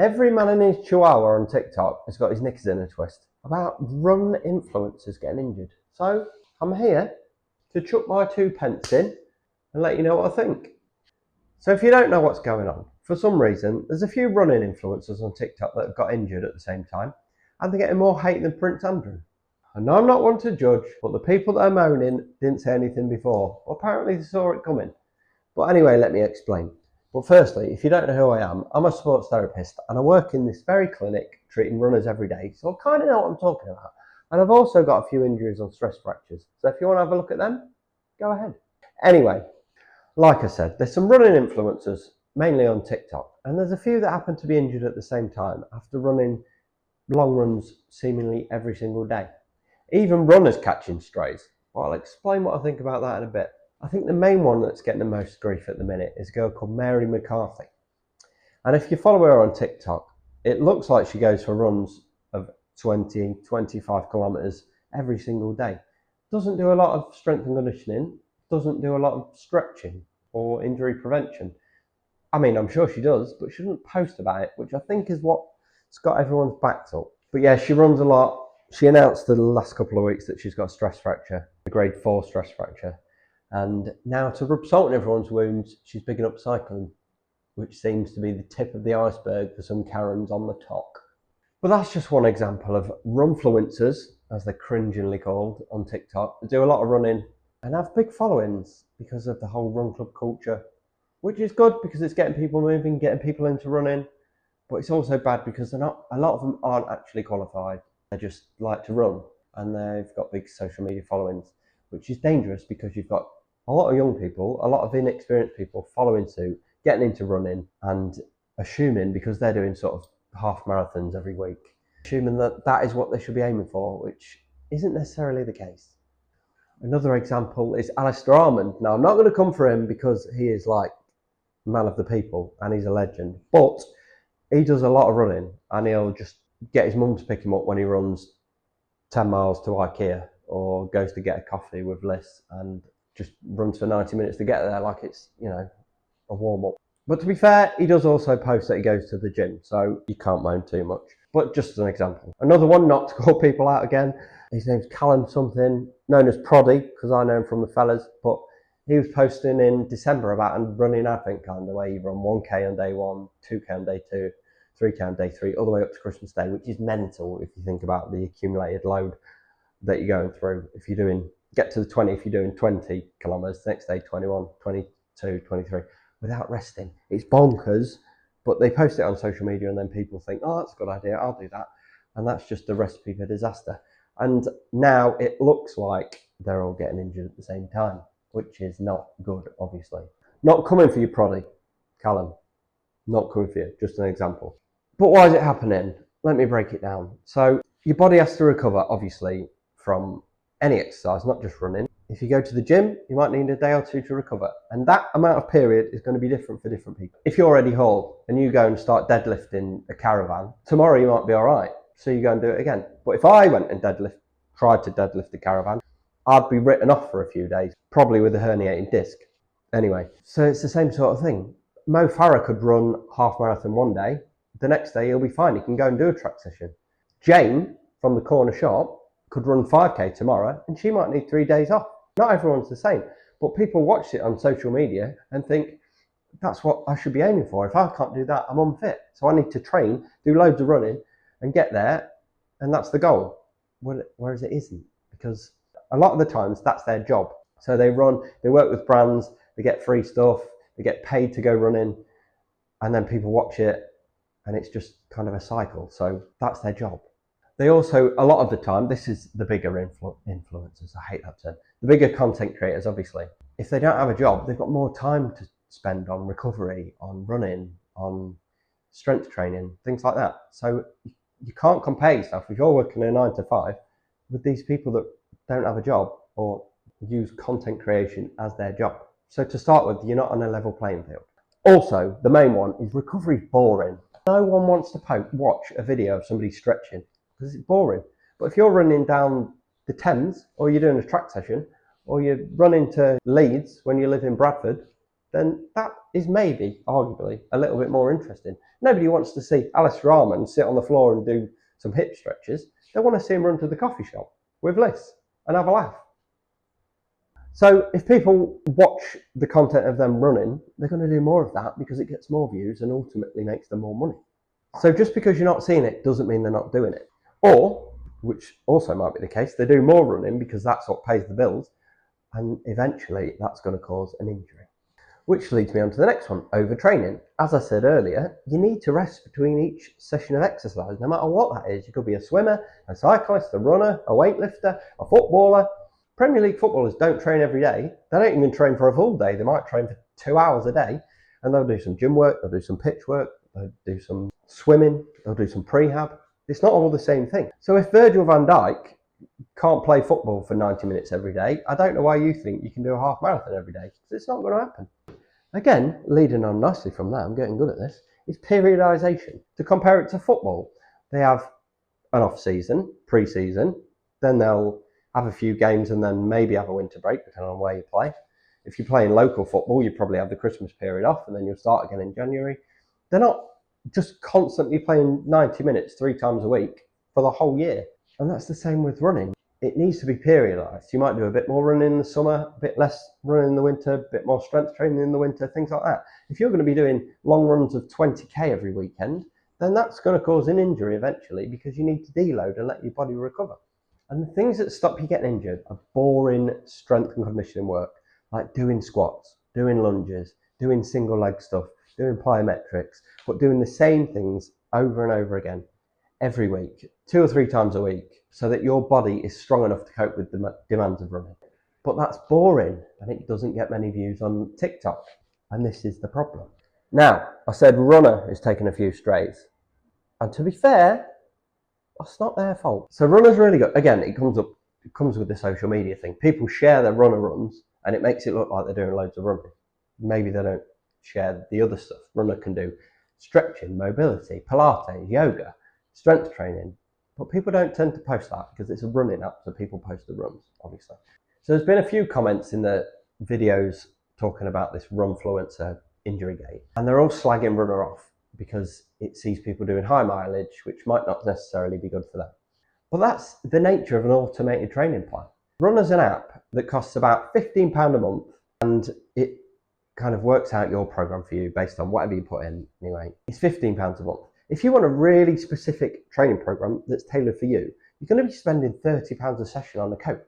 Every man and his chihuahua on TikTok has got his knickers in a twist about run influencers getting injured. So I'm here to chuck my 2 pence in and let you know what I think. So if you don't know what's going on, for some reason, there's a few running influencers on TikTok that have got injured at the same time, and they're getting more hate than Prince Andrew. And I'm not one to judge, but the people that are moaning didn't say anything before. Well, apparently they saw it coming. But anyway, let me explain. But firstly, if you don't know who I am, I'm a sports therapist and I work in this very clinic treating runners every day. So I kind of know what I'm talking about. And I've also got a few injuries on stress fractures. So if you want to have a look at them, go ahead. Anyway, like I said, there's some running influencers, mainly on TikTok. And there's a few that happen to be injured at the same time after running long runs seemingly every single day. Even runners catching strays. Well, I'll explain what I think about that in a bit. I think the main one that's getting the most grief at the minute is a girl called Mary McCarthy. And if you follow her on TikTok, it looks like she goes for runs of 20, 25 kilometres every single day. Doesn't do a lot of strength and conditioning, doesn't do a lot of stretching or injury prevention. I mean, I'm sure she does, but she doesn't post about it, which I think is what's got everyone's backs up. But yeah, she runs a lot. She announced the last couple of weeks that she's got a stress fracture, a grade 4 stress fracture. And now, to rub salt in everyone's wounds, she's picking up cycling, which seems to be the tip of the iceberg for some Karens on the talk. But that's just one example of runfluencers, as they're cringingly called on TikTok, that do a lot of running and have big followings because of the whole run club culture, which is good because it's getting people moving, getting people into running. But it's also bad because a lot of them aren't actually qualified. They just like to run and they've got big social media followings, which is dangerous because you've got a lot of young people, a lot of inexperienced people following suit, getting into running and assuming, because they're doing sort of half marathons every week, assuming that that is what they should be aiming for, which isn't necessarily the case. Another example is Alistair Almond. Now, I'm not going to come for him because he is like man of the people and he's a legend, but he does a lot of running and he'll just get his mum to pick him up when he runs 10 miles to IKEA or goes to get a coffee with Liz and just runs for 90 minutes to get there like it's, a warm-up. But to be fair, he does also post that he goes to the gym, so you can't moan too much. But just as an example. Another one, not to call people out again, his name's Calum something, known as Proddy, because I know him from the fellas, but he was posting in December about a running advent calendar where you run 1k on day 1, 2k on day 2, 3k on day 3, all the way up to Christmas Day, which is mental if you think about the accumulated load that you're going through. If you're get to the 20, if you're doing 20 kilometres, the next day 21, 22, 23, without resting. It's bonkers, but they post it on social media and then people think, oh, that's a good idea, I'll do that. And that's just a recipe for disaster. And now it looks like they're all getting injured at the same time, which is not good, obviously. Not coming for you, Proddy, Calum. Not coming for you, just an example. But why is it happening? Let me break it down. So your body has to recover, obviously, from any exercise, not just running. If you go to the gym, you might need a day or two to recover. And that amount of period is going to be different for different people. If you're Eddie Hall and you go and start deadlifting a caravan, tomorrow you might be all right. So you go and do it again. But if I went and tried to deadlift a caravan, I'd be written off for a few days, probably with a herniated disc. Anyway, so it's the same sort of thing. Mo Farah could run half marathon one day. The next day he'll be fine. He can go and do a track session. Jane from the corner shop could run 5k tomorrow and she might need 3 days off. Not everyone's the same, but people watch it on social media and think that's what I should be aiming for. If I can't do that, I'm unfit. So I need to train, do loads of running and get there, and that's the goal. Whereas it isn't, because a lot of the times that's their job. So they run, they work with brands, they get free stuff, they get paid to go running, and then people watch it and it's just kind of a cycle. So that's their job. They also, a lot of the time, this is the bigger influencers, I hate that term, the bigger content creators, obviously. If they don't have a job, they've got more time to spend on recovery, on running, on strength training, things like that. So you can't compare yourself, if you're working a 9 to 5, with these people that don't have a job or use content creation as their job. So to start with, you're not on a level playing field. Also, the main one is recovery boring. No one wants to watch a video of somebody stretching because it's boring. But if you're running down the Thames, or you're doing a track session, or you're running to Leeds when you live in Bradford, then that is maybe, arguably, a little bit more interesting. Nobody wants to see Alistair Almond sit on the floor and do some hip stretches. They want to see him run to the coffee shop with Liz and have a laugh. So if people watch the content of them running, they're going to do more of that because it gets more views and ultimately makes them more money. So just because you're not seeing it doesn't mean they're not doing it. Or, which also might be the case, they do more running because that's what pays the bills, and eventually that's going to cause an injury. Which leads me on to the next one, overtraining. As I said earlier, you need to rest between each session of exercise, no matter what that is. You could be a swimmer, a cyclist, a runner, a weightlifter, a footballer. Premier League footballers don't train every day. They don't even train for a full day. They might train for 2 hours a day, and they'll do some gym work, they'll do some pitch work, they'll do some swimming, they'll do some prehab. It's not all the same thing. So if Virgil van Dijk can't play football for 90 minutes every day, I don't know why you think you can do a half marathon every day, because it's not going to happen. Again, leading on nicely from that, I'm getting good at this, is periodisation. To compare it to football, they have an off-season, pre-season, then they'll have a few games and then maybe have a winter break, depending on where you play. If you play in local football, you probably have the Christmas period off and then you'll start again in January. They're not just constantly playing 90 minutes 3 times a week for the whole year. And that's the same with running. It needs to be periodised. You might do a bit more running in the summer, a bit less running in the winter, a bit more strength training in the winter, things like that. If you're going to be doing long runs of 20k every weekend, then that's going to cause an injury eventually because you need to deload and let your body recover. And the things that stop you getting injured are boring strength and conditioning work, like doing squats, doing lunges, doing single leg stuff, doing plyometrics, but doing the same things over and over again every week, 2 or 3 times a week, so that your body is strong enough to cope with the demands of running. But that's boring and it doesn't get many views on TikTok. And this is the problem. Now, I said Runna is taking a few strays. And to be fair, that's not their fault. So Runna's really good. Again, it comes with the social media thing. People share their Runna runs and it makes it look like they're doing loads of running. Maybe they don't share the other stuff. Runna can do stretching, mobility, Pilates, yoga, strength training. But people don't tend to post that because it's a running app, so people post the runs, obviously. So there's been a few comments in the videos talking about this Runfluencer injury gate, and they're all slagging Runna off because it sees people doing high mileage, which might not necessarily be good for them. But that's the nature of an automated training plan. Runna's an app that costs about £15 a month, and it kind of works out your program for you based on whatever you put in. Anyway, it's £15 a month. If you want a really specific training program that's tailored for you, you're going to be spending £30 a session on a coach.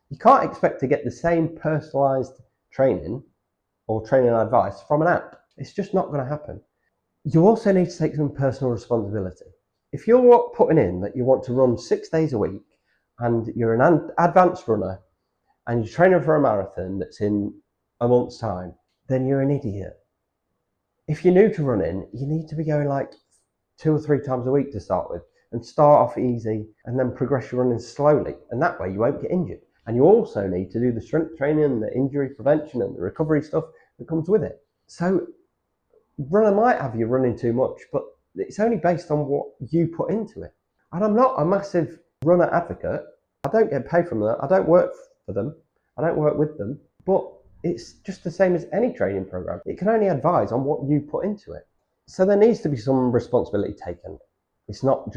You can't expect to get the same personalised training or training advice from an app. It's just not going to happen. You also need to take some personal responsibility. If you're putting in that you want to run 6 days a week and you're an advanced runner and you're training for a marathon that's in a month's time, then you're an idiot. If you're new to running, you need to be going like 2 or 3 times a week to start with, and start off easy and then progress your running slowly, and that way you won't get injured. And you also need to do the strength training and the injury prevention and the recovery stuff that comes with it. So Runna might have you running too much, but it's only based on what you put into it. And I'm not a massive Runna advocate. I don't get paid from that. I don't work for them. I don't work with them. But it's just the same as any training program. It can only advise on what you put into it. So there needs to be some responsibility taken. It's not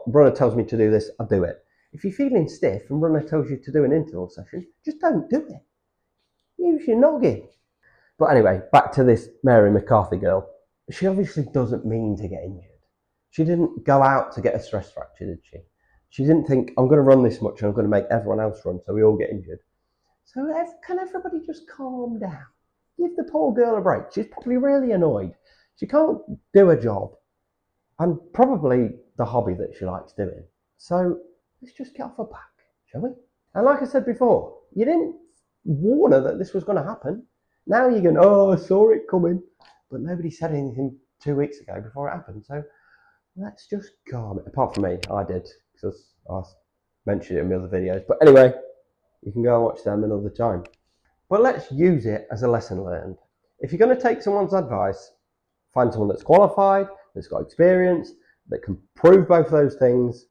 Runna tells me to do this, I do it. If you're feeling stiff and Runna tells you to do an interval session, just don't do it. Use your noggin. But anyway, back to this Mary McCarthy girl. She obviously doesn't mean to get injured. She didn't go out to get a stress fracture, did she? She didn't think, I'm going to run this much and I'm going to make everyone else run so we all get injured. So can everybody just calm down? Give the poor girl a break. She's probably really annoyed. She can't do a job and probably the hobby that she likes doing. So let's just get off her back, shall we? And like I said before, you didn't warn her that this was going to happen. Now you're going, oh, I saw it coming. But nobody said anything 2 weeks ago before it happened. So let's just calm it. Apart from me, I did, because I mentioned it in my other videos. But anyway, you can go and watch them another time. But let's use it as a lesson learned. If you're going to take someone's advice, find someone that's qualified, that's got experience, that can prove both those things.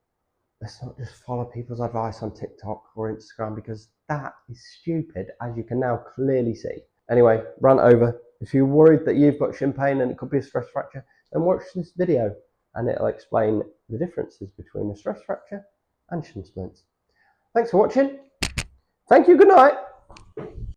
Let's not just follow people's advice on TikTok or Instagram, because that is stupid, as you can now clearly see. Anyway, rant over. If you're worried that you've got shin pain and it could be a stress fracture, then watch this video and it'll explain the differences between a stress fracture and shin splints. Thanks for watching. Thank you, good night.